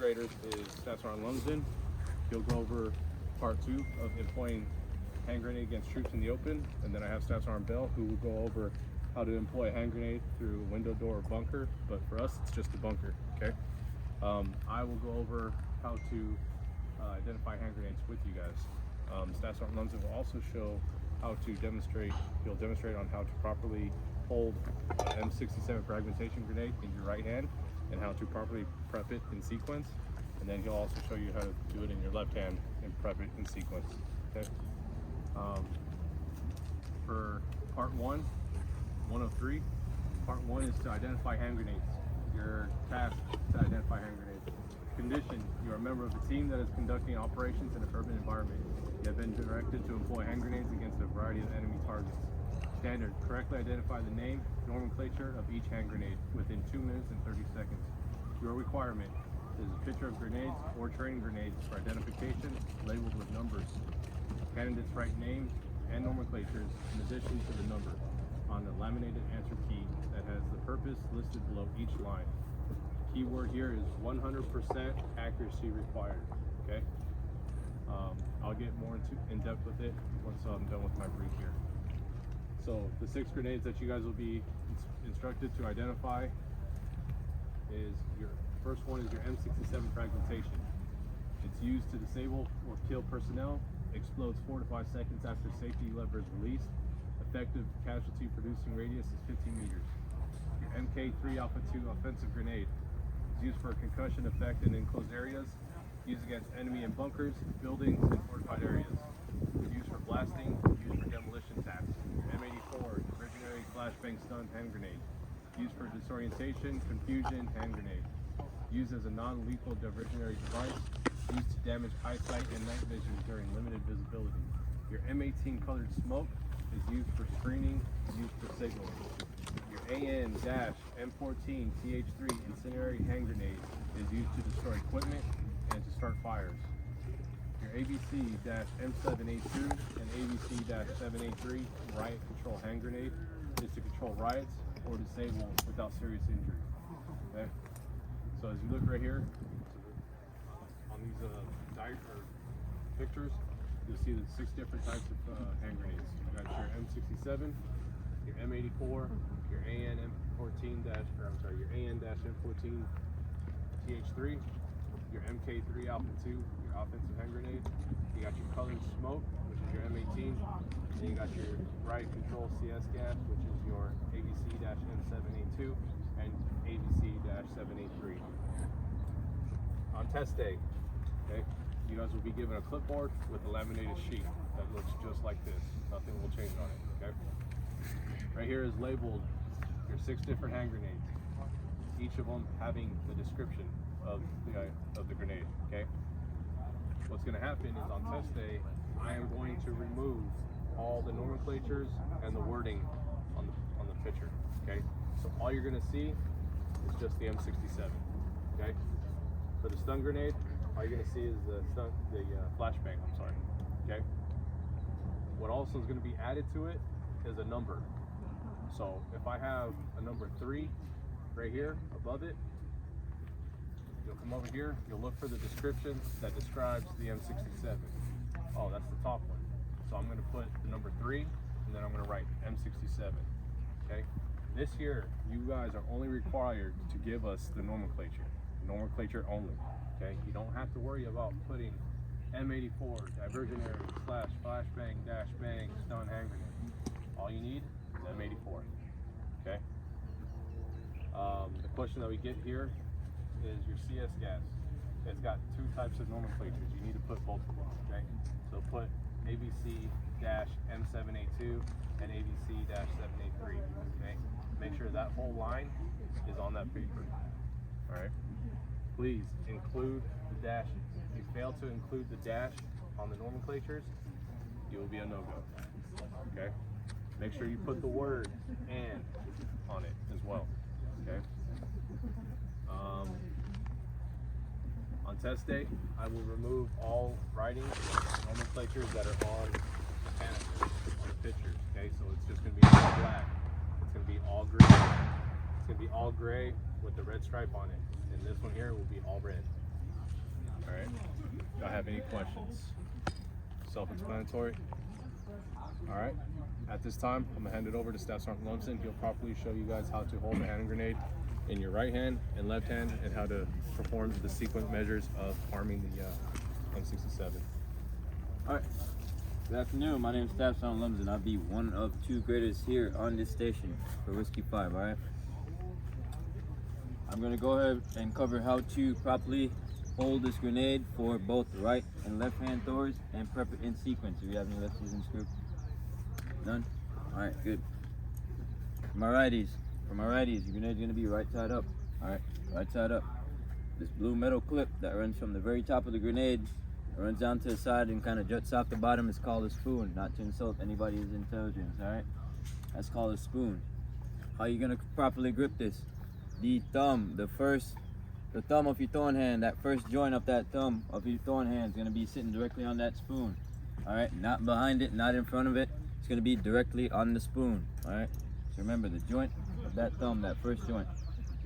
graders is Staff Sergeant Lumsden. He'll go over part 2 of employing hand grenade against troops in the open, and then I have Staff Sergeant Bell, who will go over how to employ a hand grenade through a window, door, or bunker, but for us it's just a bunker, okay? I will go over how to identify hand grenades with you guys. Staff Sergeant Lumsden will also show how to demonstrate, he'll demonstrate on how to properly hold an M67 fragmentation grenade in your right hand and how to properly prep it in sequence. And then he'll also show you how to do it in your left hand and prep it in sequence, okay? For part 1 of 3, part 1 is to identify hand grenades. Your task to identify hand grenades. Condition: you are a member of a team that is conducting operations in an urban environment. You have been directed to employ hand grenades against a variety of enemy targets. Standard: correctly identify the name, nomenclature of each hand grenade within 2 minutes and 30 seconds. Your requirement is a picture of grenades or training grenades for identification labeled with numbers. Candidates write names and nomenclatures in addition to the number on the laminated answer key that has the purpose listed below each line. Keyword here is 100% accuracy required, okay? I'll get more in depth with it once I'm done with my brief here. So the 6 grenades that you guys will be instructed to identify is your first one is your M67 fragmentation. It's used to disable or kill personnel, explodes 4 to 5 seconds after safety lever is released. Effective casualty producing radius is 15 meters. Your MK3 Alpha 2 offensive grenade is used for a concussion effect in enclosed areas, used against enemy in bunkers, buildings, and fortified areas. Used for blasting, used for demolition tasks. M84 diversionary flashbang stun hand grenade. Used for disorientation, confusion, hand grenade. Used as a non-lethal diversionary device. Used to damage eyesight and night vision during limited visibility. Your M18 colored smoke is used for screening, used for signaling. Your AN-M14 TH3 incendiary hand grenade is used to destroy equipment and to start fires. Your ABC-M7A2 and ABC-7A3 riot control hand grenade is to control riots or disable without serious injury. Okay? So as you look right here on these pictures, you'll see the 6 different types of hand grenades. You got your M67, your M84, your your AN-M14 TH3, your MK3 Alpha 2, your offensive hand grenade. You got your colored smoke, which is your M18. Then you got your riot control CS gas, which is your ABC-M7A2 and ABC-7A3. On test day, okay, you guys will be given a clipboard with a laminated sheet that looks just like this. Nothing will change on it, okay? Right here is labeled your 6 different hand grenades, each of them having the description of the grenade, okay? What's gonna happen is on test day, I am going to remove all the nomenclatures and the wording on the picture, okay? So all you're gonna see is just the M67, okay? For the stun grenade, all you're gonna see is the flashbang, okay? What also is gonna be added to it is a number. So if I have a number 3 right here above it, you'll come over here, you'll look for the description that describes the M67. Oh, that's the top one. So I'm gonna put the number 3 and then I'm gonna write M67, okay? This year, you guys are only required to give us the nomenclature only, okay? You don't have to worry about putting M84, diversionary, flashbang, bang, stun hand grenade. All you need is M84, okay? The question that we get here is your CS gas. It's got 2 types of nomenclatures. You need to put both of them, okay? So put ABC-M7A2 and ABC-7A3, okay? Make sure that whole line is on that paper, all right? Please include the dashes. If you fail to include the dash on the nomenclatures, you will be a no-go, okay? Make sure you put the word "and" on it as well, okay? On test day, I will remove all writing nomenclatures that are on the canister, on the pictures, okay? So it's just gonna be all black. It's gonna be all green. It's gonna be all gray with the red stripe on it. And this one here will be all red, All right. Do I have any questions? Self-explanatory. All right. At this time, I'm gonna hand it over to Staff Sergeant Lumsden. He'll properly show you guys how to hold a hand grenade in your right hand and left hand, and how to perform the sequence measures of arming the M67. All right. Good afternoon. My name is Staff Sergeant Lumsden. I'll be one of 2 graders here on this station for Whiskey 5. All right. I'm gonna go ahead and cover how to properly hold this grenade for both right and left hand throwers and prep it in sequence. If you have any lefties in this group, none. All right, good. For my righties, your grenade's gonna be right side up. All right, right side up. This blue metal clip that runs from the very top of the grenade, runs down to the side and kind of juts off the bottom, is called a spoon. Not to insult anybody's intelligence. All right, that's called a spoon. How are you gonna properly grip this? The thumb, the thumb of your throwing hand, that first joint of that thumb of your throwing hand is going to be sitting directly on that spoon. All right, not behind it, not in front of it. It's going to be directly on the spoon. All right, so remember, the joint of that thumb, that first joint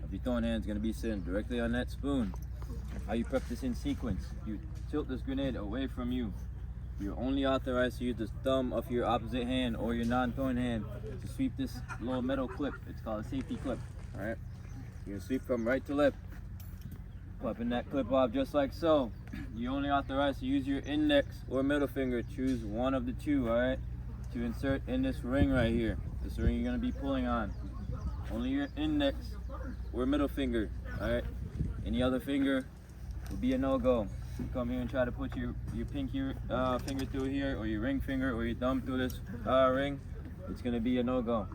of your throwing hand is going to be sitting directly on that spoon. How you prep this in sequence: you tilt this grenade away from you. You're only authorized to use the thumb of your opposite hand or your non-throwing hand to sweep this little metal clip. It's called a safety clip. All right. You're gonna sweep from right to left, popping that clip off just like so. You're only authorized to use your index or middle finger. Choose one of the 2, all right, to insert in this ring right here. This ring you're gonna be pulling on. Only your index or middle finger, all right. Any other finger will be a no-go. You come here and try to put your pinky finger through here, or your ring finger, or your thumb through this ring. It's gonna be a no-go.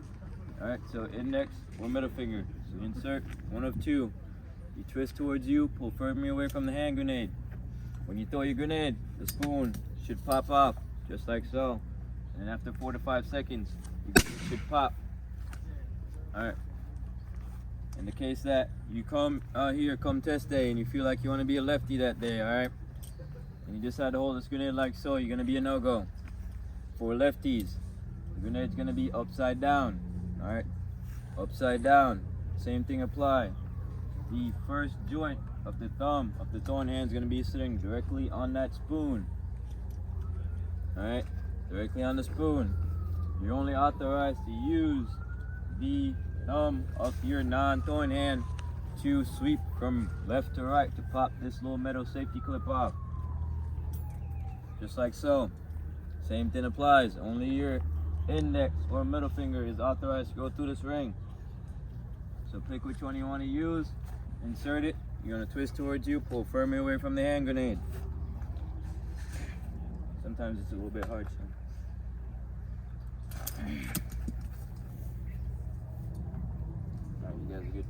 All right, so index or middle finger. So insert one of 2. You twist towards you, pull firmly away from the hand grenade. When you throw your grenade, the spoon should pop off, just like so. And after 4 to 5 seconds, it should pop. All right. In the case that you come here, come test day, and you feel like you want to be a lefty that day, all right? And you decide to hold this grenade like so, you're gonna be a no-go. For lefties, the grenade's gonna be upside down, all right? Upside down. Same thing apply. The first joint of the thumb of the throwing hand is going to be sitting directly on that spoon. Alright, directly on the spoon. You're only authorized to use the thumb of your non-throwing hand to sweep from left to right to pop this little metal safety clip off. Just like so. Same thing applies. Only your index or middle finger is authorized to go through this ring. So pick which one you want to use, insert it. You're going to twist towards you, pull firmly away from the hand grenade. Sometimes it's a little bit hard. So. Alright, you guys are good.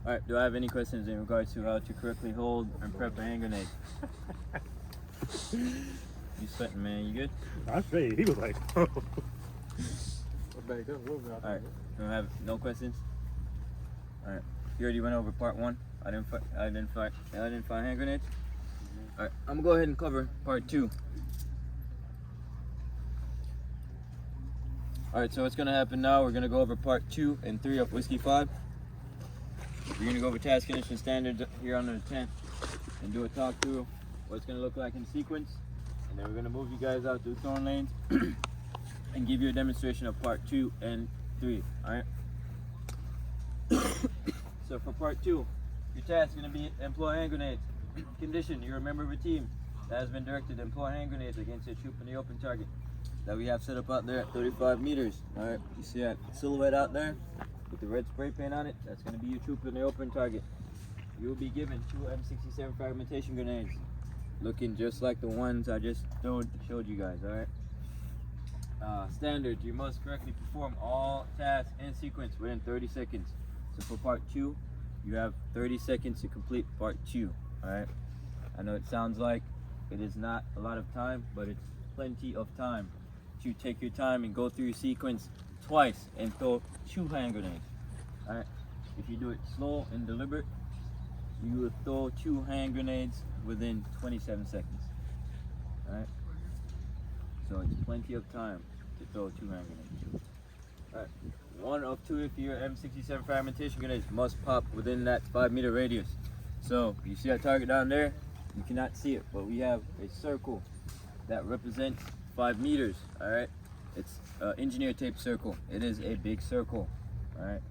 Alright, do I have any questions in regards to how to correctly hold and prep a hand grenade? You sweating, man, you good? I'm straight. He was like, oh. Alright, don't have no questions? Alright, you already went over part 1, identify hand grenades. Alright, I'm gonna go ahead and cover part 2. Alright, so what's gonna happen now, we're gonna go over part 2 and 3 of Whiskey 5. We're gonna go over task condition standards here under the tent and do a talk through what it's gonna look like in sequence. And then we're gonna move you guys out to the throwing lanes and give you a demonstration of part 2 and 3, alright? So for part 2, your task is going to be employ hand grenades. Condition: you're a member of a team that has been directed to employ hand grenades against a troop in the open target that we have set up out there at 35 meters. Alright, you see that silhouette out there with the red spray paint on it? That's going to be your troop in the open target. You will be given 2 M67 fragmentation grenades, looking just like the ones I just showed you guys, alright? Standards: you must correctly perform all tasks in sequence within 30 seconds. So for part 2, you have 30 seconds to complete part 2, alright? I know it sounds like it is not a lot of time, but it's plenty of time to take your time and go through your sequence twice and throw 2 hand grenades, alright? If you do it slow and deliberate, you will throw 2 hand grenades within 27 seconds, alright? So it's plenty of time to throw 2 hand grenades. Alright, 1 of 2 if your M67 fragmentation grenades must pop within that 5 meter radius. So you see that target down there? you cannot see it, but we have a circle that represents 5 meters. All right, it's engineer tape circle. It is a big circle. All right,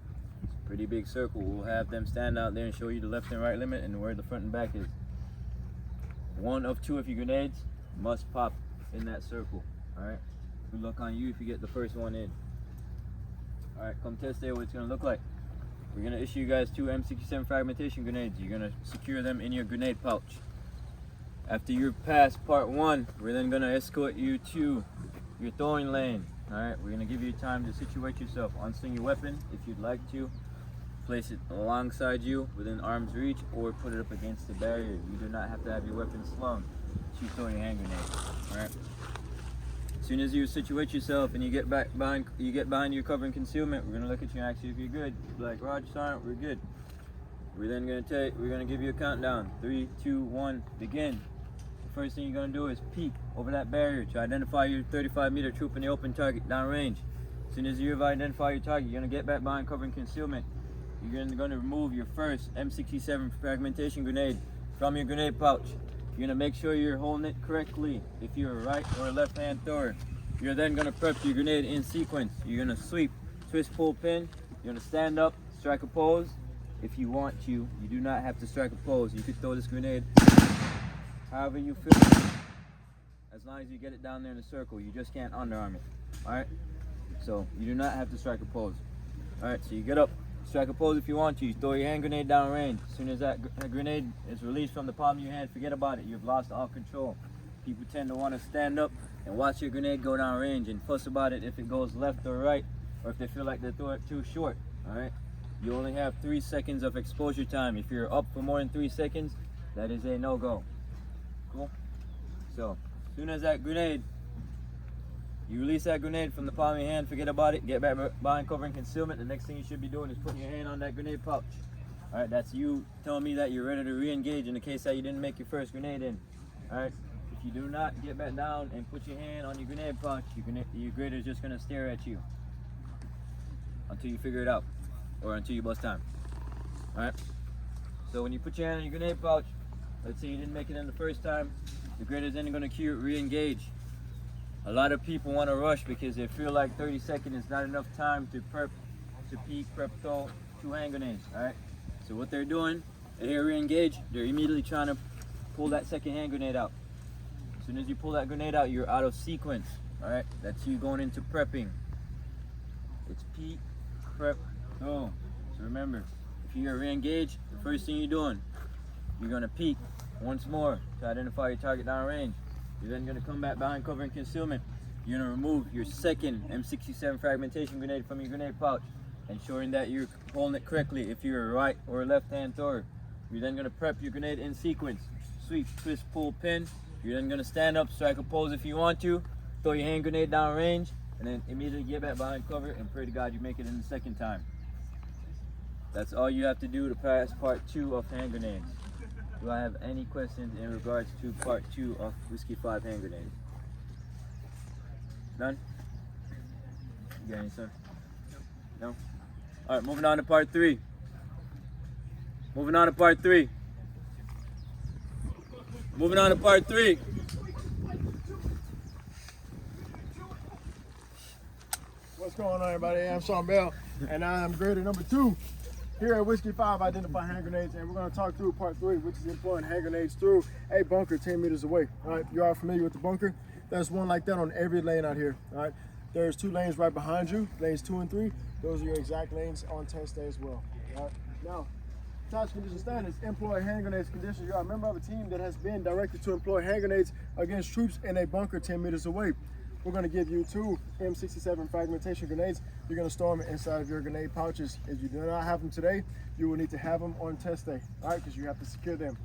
it's a pretty big circle. We'll have them stand out there and show you the left and right limit and where the front and back is. One of 2 of your grenades must pop in that circle. All right, good luck on you if you get the first one in. All right, come test there what it's gonna look like. We're gonna issue you guys 2 M67 fragmentation grenades. You're gonna secure them in your grenade pouch. After you pass part 1, we're then gonna escort you to your throwing lane. All right, we're gonna give you time to situate yourself. Unsling your weapon if you'd like to. Place it alongside you within arm's reach, or put it up against the barrier. You do not have to have your weapon slung to throw your hand grenade. All right. As soon as you situate yourself and you get behind your cover and concealment, we're gonna look at you and ask you if you're good. Be like, Roger, Sergeant, we're good. We're then gonna give you a countdown. 3, 2, 1, begin. The first thing you're gonna do is peek over that barrier to identify your 35-meter troop in the open target downrange. As soon as you've identified your target, you're gonna get back behind cover and concealment. You're gonna remove your first M67 fragmentation grenade from your grenade pouch. You're gonna make sure you're holding it correctly if you're a right or a left hand thrower. You're then gonna prep your grenade in sequence. You're gonna sweep, twist, pull, pin. You're gonna stand up, strike a pose. If you want to, you do not have to strike a pose. You could throw this grenade however you feel, as long as you get it down there in the circle. You just can't underarm it. All right. So you do not have to strike a pose. All right. So you get up. Strike a pose if you want to. You throw your hand grenade down range. As soon as that grenade is released from the palm of your hand, forget about it. You've lost all control. People tend to want to stand up and watch your grenade go down range and fuss about it if it goes left or right, or if they feel like they throw it too short. All right. You only have 3 seconds of exposure time. If you're up for more than 3 seconds, that is a no-go. Cool. So as soon as that grenade, you release that grenade from the palm of your hand, forget about it, get back behind cover and concealment. The next thing you should be doing is putting your hand on that grenade pouch. All right, that's you telling me that you're ready to re-engage in the case that you didn't make your first grenade in. All right, if you do not get back down and put your hand on your grenade pouch, your grader is just gonna stare at you until you figure it out, or until you bust time. All right, so when you put your hand on your grenade pouch, let's say you didn't make it in the first time, the grader is then gonna cue re-engage. A lot of people want to rush because they feel like 30 seconds is not enough time to prep, to peek, prep, throw 2 hand grenades. All right. So what they're doing, they hear re-engage, they're immediately trying to pull that second hand grenade out. As soon as you pull that grenade out, you're out of sequence. All right. That's you going into prepping. It's peek, prep, throw. So remember, if you're re-engage, the first thing you're doing, you're gonna peek once more to identify your target downrange. You're then going to come back behind cover and concealment. You're going to remove your second M67 fragmentation grenade from your grenade pouch, ensuring that you're holding it correctly if you're a right or a left hand thrower. You're then going to prep your grenade in sequence. Sweep, twist, pull, pin. You're then going to stand up, strike a pose if you want to, throw your hand grenade down range, and then immediately get back behind cover and pray to God you make it in the second time. That's all you have to do to pass part 2 of hand grenades. Do I have any questions in regards to part 2 of Whiskey 5 hand grenades? None? You got any, sir? No? All right, moving on to part 3. Moving on to part 3. Moving on to part 3. What's going on, everybody? I'm Sean Bell, and I'm grader number 2 here at Whiskey 5 Identify Hand Grenades, and we're going to talk through part 3, which is employing hand grenades through a bunker 10 meters away. All right, you are familiar with the bunker. There's one like that on every lane out here. All right, there's 2 lanes right behind you, lanes 2 and 3. Those are your exact lanes on test day as well. All right, now, touch condition standards, employ hand grenades condition. You are a member of a team that has been directed to employ hand grenades against troops in a bunker 10 meters away. We're going to give you 2 M67 fragmentation grenades. You're going to store them inside of your grenade pouches. If you do not have them today, you will need to have them on test day, all right, because you have to secure them.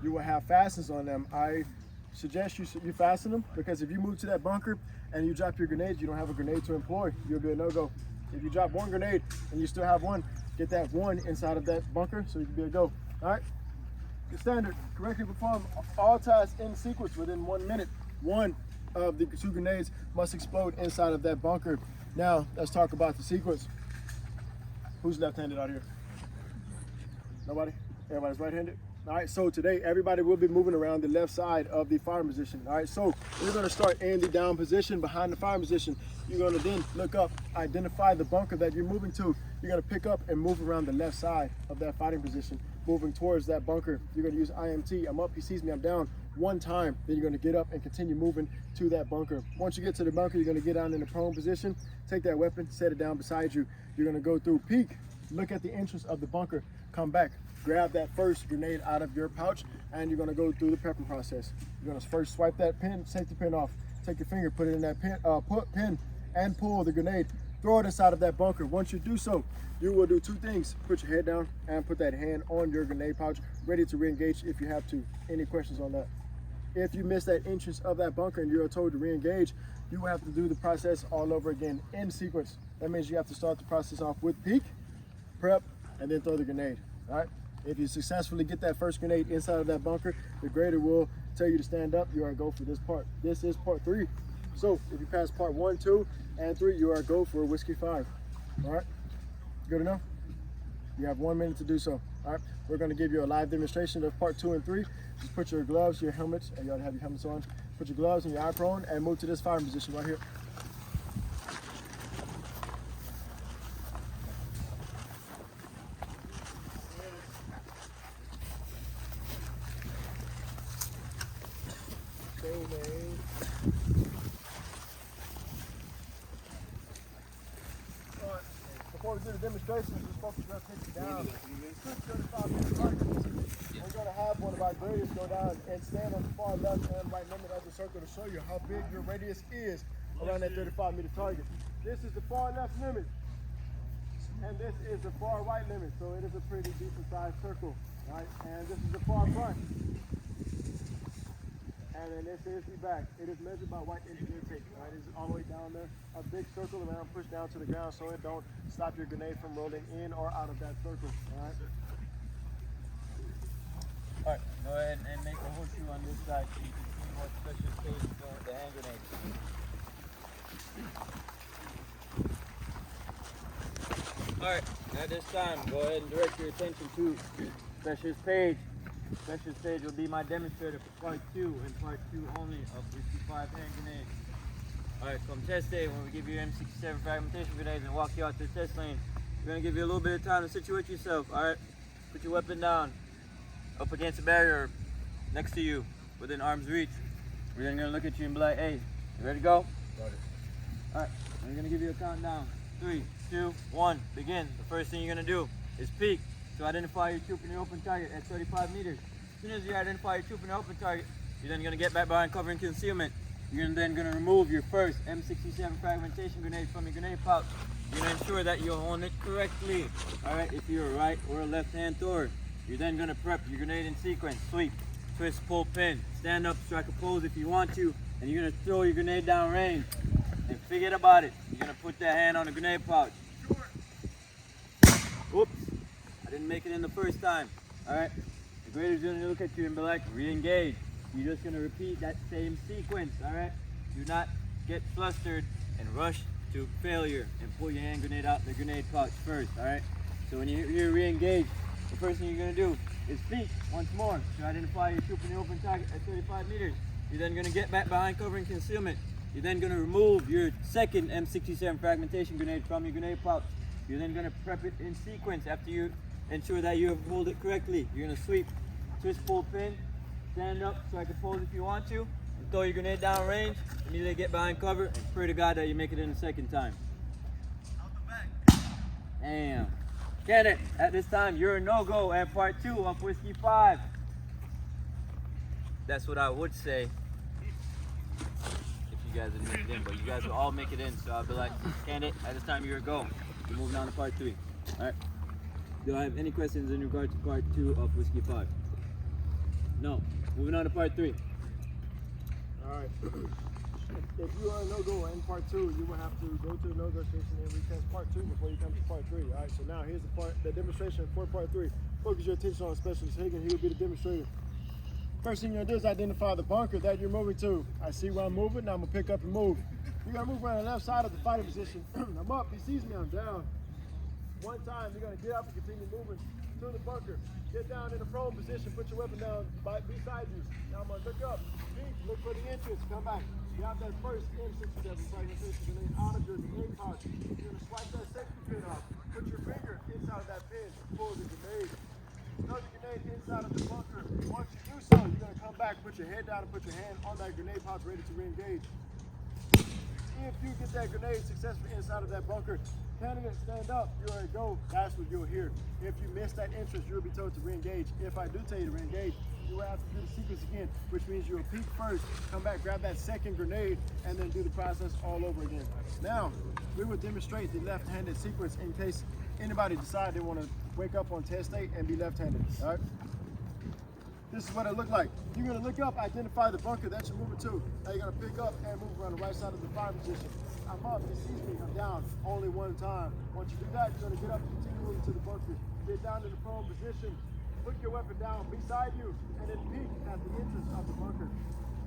You will have fastens on them. I suggest you fasten them, because if you move to that bunker and you drop your grenades, you don't have a grenade to employ, you'll be a no-go. If you drop 1 grenade and you still have 1, get that 1 inside of that bunker so you can be a go, all right? The standard, correctly perform all tasks in sequence within 1 minute. 1 of the 2 grenades must explode inside of that bunker. Now, let's talk about the sequence. Who's left-handed out here? Nobody? Everybody's right-handed? All right, so today everybody will be moving around the left side of the firing position. All right, so we're going to start in the down position behind the firing position. You're going to then look up, identify the bunker that you're moving to. You're going to pick up and move around the left side of that fighting position, moving towards that bunker. You're going to use IMT. I'm up, he sees me, I'm down. One time, then you're going to get up and continue moving to that bunker. Once you get to the bunker, you're going to get down in the prone position, take that weapon, set it down beside you. You're going to go through peek, look at the entrance of the bunker, come back, grab that first grenade out of your pouch, and you're going to go through the prepping process. You're going to first swipe that pin, safety pin off, take your finger, put it in that pin, and pull the grenade. Throw it inside of that bunker. Once you do so, you will do two things. Put your head down and put that hand on your grenade pouch, ready to re-engage if you have to. Any questions on that? If you miss that entrance of that bunker and you're told to re-engage, you will have to do the process all over again in sequence. That means you have to start the process off with peek, prep, and then throw the grenade. All right? If you successfully get that first grenade inside of that bunker, the grader will tell you to stand up. You are a go for this part. This is part 3. So if you pass part 1, 2, and 3, you are a go for Whiskey 5. All right? Good enough? You have 1 minute to do so. All right? We're going to give you a live demonstration of part 2 and 3. Just put your gloves, your helmets, and you ought to have your helmets on. Put your gloves and your eye prone and move to this firing position right here. Before we do the demonstration, just focus your attention down. 35-minute target. We're going to have one of our graders go down and stand on the far left and right limit of the circle to show you how big your radius is around that 35-meter target. This is the far left limit, and this is the far right limit, so it is a pretty decent sized circle, right? And this is the far front. And then this is the back. It is measured by white engineer tape, right? It's all the way down there. A big circle around, push down to the ground so it don't stop your grenade from rolling in or out of that circle, all right? All right, go ahead and make a horseshoe on this side so you can see what special stage is going with the hand grenade. All right, at this time, go ahead and direct your attention to Specialist Page. Specialist Page will be my demonstrator for part 2 and part 2 only of Whiskey 5 hand grenades. All right, come test day when we give you M67 fragmentation grenades and walk you out to the test lane. We're gonna give you a little bit of time to situate yourself. All right, put your weapon down, up against a barrier next to you, within arm's reach. We're then gonna look at you and be like, hey, you ready to go? Got it. All right, we're gonna give you a countdown. 3, 2, 1, begin. The first thing you're gonna do is peek to identify your troop in your open target at 35 meters. As soon as you identify your troop in your open target, you're then gonna get back behind cover and concealment. You're then gonna remove your first M67 fragmentation grenade from your grenade pouch. You're gonna ensure that you hold it correctly. All right, if you're a right or a left hand thrower, you're then gonna prep your grenade in sequence. Sweep, twist, pull, pin, stand up, strike a pose if you want to, and you're gonna throw your grenade down range. And forget about it. You're gonna put that hand on the grenade pouch. Oops, I didn't make it in the first time. All right, the grader's gonna look at you and be like, re-engage. You're just gonna repeat that same sequence, all right? Do not get flustered and rush to failure and pull your hand grenade out the grenade pouch first, all right? So when you re-engage, the first thing you're gonna do is peek once more to identify your troop in the open target at 35 meters. You're then gonna get back behind cover and concealment. You're then gonna remove your second M67 fragmentation grenade from your grenade pouch. You're then gonna prep it in sequence after you ensure that you have pulled it correctly. You're gonna sweep, twist, pull, pin, stand up, strike a pose if you want to, and throw your grenade down range. Immediately get behind cover and pray to God that you make it in the second time. Out the back. Damn. Kenneth, at this time, you're a no-go at part 2 of Whiskey 5. That's what I would say if you guys didn't make it in, but you guys will all make it in, so I'll be like, Kenneth, at this time, you're a go. We're moving on to part 3. All right. Do I have any questions in regard to part 2 of Whiskey 5? No. Moving on to part 3. All right. If you are a no-go in part 2, you will have to go to the no-go station and retest part 2 before you come to part 3. All right, so now here's the demonstration for part 3. Focus your attention on Specialist Hagen. He will be the demonstrator. First thing you're gonna do is identify the bunker that you're moving to. I see where I'm moving, now I'm gonna pick up and move. You're gonna move around the left side of the fighting position. I'm up, he sees me, I'm down. One time, you're gonna get up and continue moving to the bunker. Get down in a prone position, put your weapon down beside you. Now I'm gonna look up, peek, look for the entrance, come back. You have that first M67 fragmentation grenade out of your grenade pouch. You're gonna swipe that safety pin off. Put your finger inside of that pin, pull the grenade. Throw the grenade inside of the bunker. Once you do so, you're gonna come back, put your head down, and put your hand on that grenade pouch ready to re-engage. If you get that grenade successfully inside of that bunker, candidate, stand up, you're ready to go. That's what you'll hear. If you miss that entrance, you'll be told to re-engage. If I do tell you to re-engage, you will have to do the sequence again, which means you'll peek first, come back, grab that second grenade, and then do the process all over again. Now, we will demonstrate the left-handed sequence in case anybody decide they want to wake up on test day and be left-handed. All right? This is what it looked like. You're gonna look up, identify the bunker that you're moving to. Now you're gonna pick up and move around the right side of the fire position. I'm up, he sees me, I'm down, only one time. Once you do that, you're gonna get up and continue moving to the bunker. Get down to the prone position, put your weapon down beside you, and then peek at the entrance of the bunker.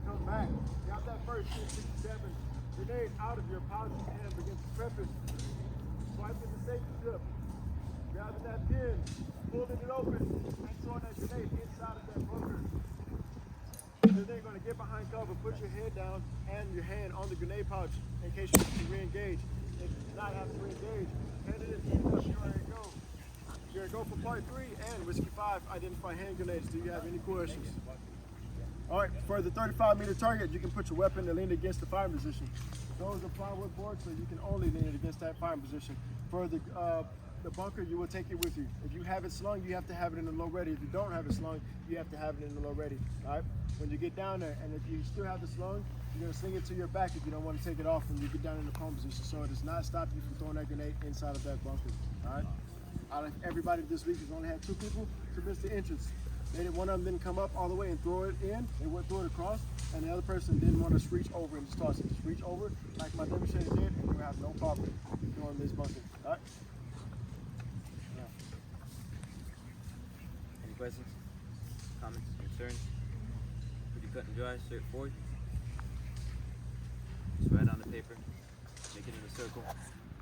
Come back, grab that first 67 grenade out of your pouch and begin to prep it. Swiping the safety zip, grabbing that pin, pulling it open, and throwing that grenade inside of that bunker. You're then going to get behind cover, put your head down and your hand on the grenade pouch in case you need to re-engage. If you do not have to re-engage, hand it in, you're ready to go. You're going to go for part 3 and Whiskey 5, identify hand grenades. Do you have any questions? All right, for the 35-meter target, you can put your weapon and lean it against the firing position. Those are plywood boards, so you can only lean it against that firing position. For the bunker, you will take it with you. If you have it slung, you have to have it in the low ready. If you don't have it slung, you have to have it in the low ready. All right? When you get down there, and if you still have it slung, you're gonna sling it to your back if you don't want to take it off when you get down in the prone position. So it does not stop you from throwing that grenade inside of that bunker. All right? Out of everybody this week, we've only had 2 people to miss the entrance. One of them didn't come up all the way and throw it in. They went through it across, and the other person didn't want to reach over and just toss it. Just reach over, like my demonstrator did, and you have no problem doing this bunker. All right? Any questions, comments, concerns? Pretty cut and dry, straightforward. Just write on the paper, make it in a circle.